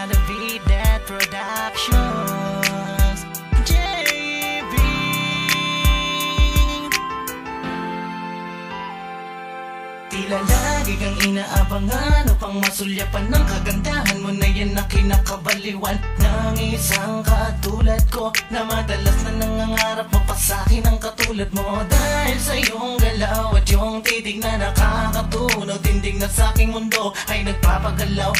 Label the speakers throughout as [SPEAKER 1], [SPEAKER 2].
[SPEAKER 1] Navidat Productions, JB. Tila lagi kang inaabangan upang masulyapan ng kagandahan mo na yan na kinakabaliwan ng isang katulad ko, na madalas na nangangarap mapasakin ang katulad mo. Dahil sa iyong galaw at yung titig na nakakatunog, tindig na sa aking mundo ay nagpapagalaw.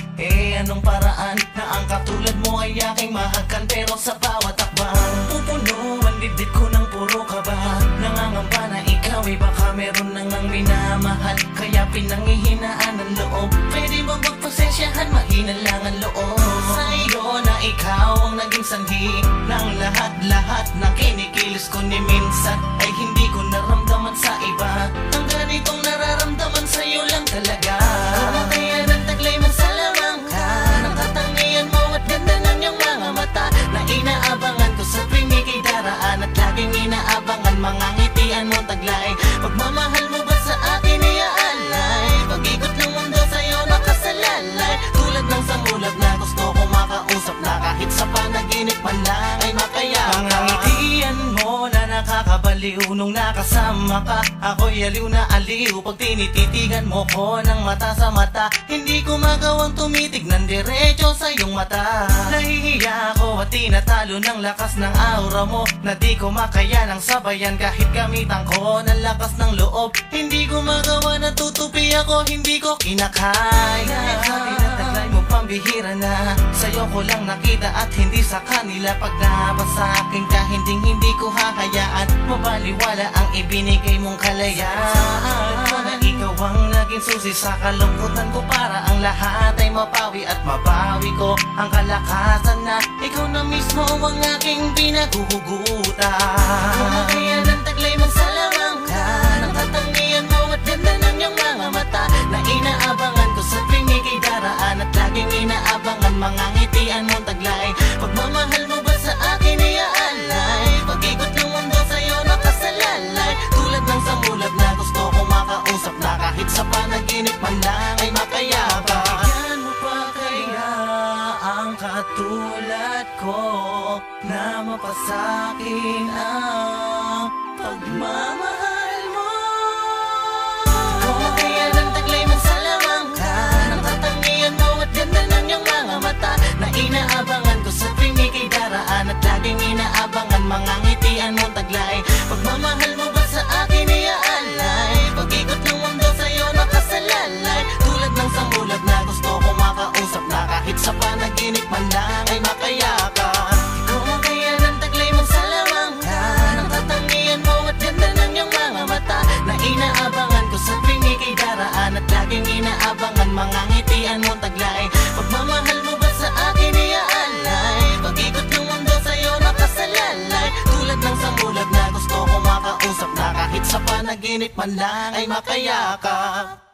[SPEAKER 1] Anong paraan na ang katulad mo ay aking mahagkan, pero sa bawat takbang pupuno ang dibdib ko ng puro kaba. Nangangamba na ikaw ay baka meron nang ang minamahal, kaya pinanghihinaan ang loob. Pwede bang magpasensyahan, mahina lang ang loob. Sa iyo na ikaw ang naging sanhi ng lahat-lahat na kinikilos ko, ni minsan ay hindi ko naramdaman sa iba. Ang ganitong nararamdaman sa iyo lang talaga. Kumakayan ang taglay mo sa lamang ka, ng katangian mo at ganda ng iyong mga mata, na inaabangan ko sa tuwing ika'y daraan, at laging inaabangan mga ngitian mo taglay. Pagmamahal mo ba sa akin ay aalay, pag-ikot ng mundo sa'yo nakasalalay. Tulad ng samulat na gusto ko makausap, na kahit sa panaginip man lang ay makayakap. Ang ngitian mo na nakakabaliw nung nakasama ka, ako'y aliw na aliw pag tinititigan mo ko ng mata sa mata. Hindi ko magawang tumitig ng diretso sa iyong mata. Nahihiya ako at tinatalo ng lakas ng aura mo, na di ko makaya ng sabayan kahit gamitan ko ng lakas ng loob. Hindi ko magawa na tutupi ako, hindi ko kinakaya. Tinataglay mo pambihira na, sa'yo ko lang nakita at hindi sa kanila. Pag nabasa akin ka, hindi ko hahayaan mabaliwala ang ibinigay mong kalayaan. Na ikaw ang naging susi sa kalungkutan ko, para ang lahat ay mapawi at mabawi ko ang kalakasan, na ikaw na mismo ang aking pinaguhugutan. Kumakayan ang taglay mo sa lamang ka, ng katangian mo at ganda ng iyong mga mata, na inaabangan ko sa tuwing ika'y daraan, at laging inaabangan mga ngitian mong taglay. Pagmamahal mo ba sa akin ay aalay, pag-ikot ng mundo sa'yo nakasalalay. Tulad ng samulat na gusto ko makausap, na kahit sa panaginip man lang ay makayabang. Bigyan mo pa kaya ang katulad ko, na mapasakin ang pagmamahal mo. Kumakayan ang taglay mo sa lamang ka, ng katangian mo at ganda ng iyong mga mata, na inaabangan ko sa tuwing ika'y daraan, at laging inaabangan mga ngitian mong taglay. Pagmamahal mo ba sa akin ay aalay, pag-ikot ng mundo sa'yo nakasalalay. Tulad ng samulat na gusto ko makausap, na kahit sa panaginip man lang ay makayakap. Kumakayan ang taglay mo sa lamang ka, ng katangian mo at ganda ng iyong mga mata, na inaabangan ko sa tuwing ika'y daraan, at laging inaabangan mga ngitian mong taglay. Pagmamahal mo ba sa akin ay aalay, pag-ikot ng mundo sa'yo nakasalalay. Tulad ng samulat na gusto ko makausap, na kahit sa panaginip man lang ay makayakap.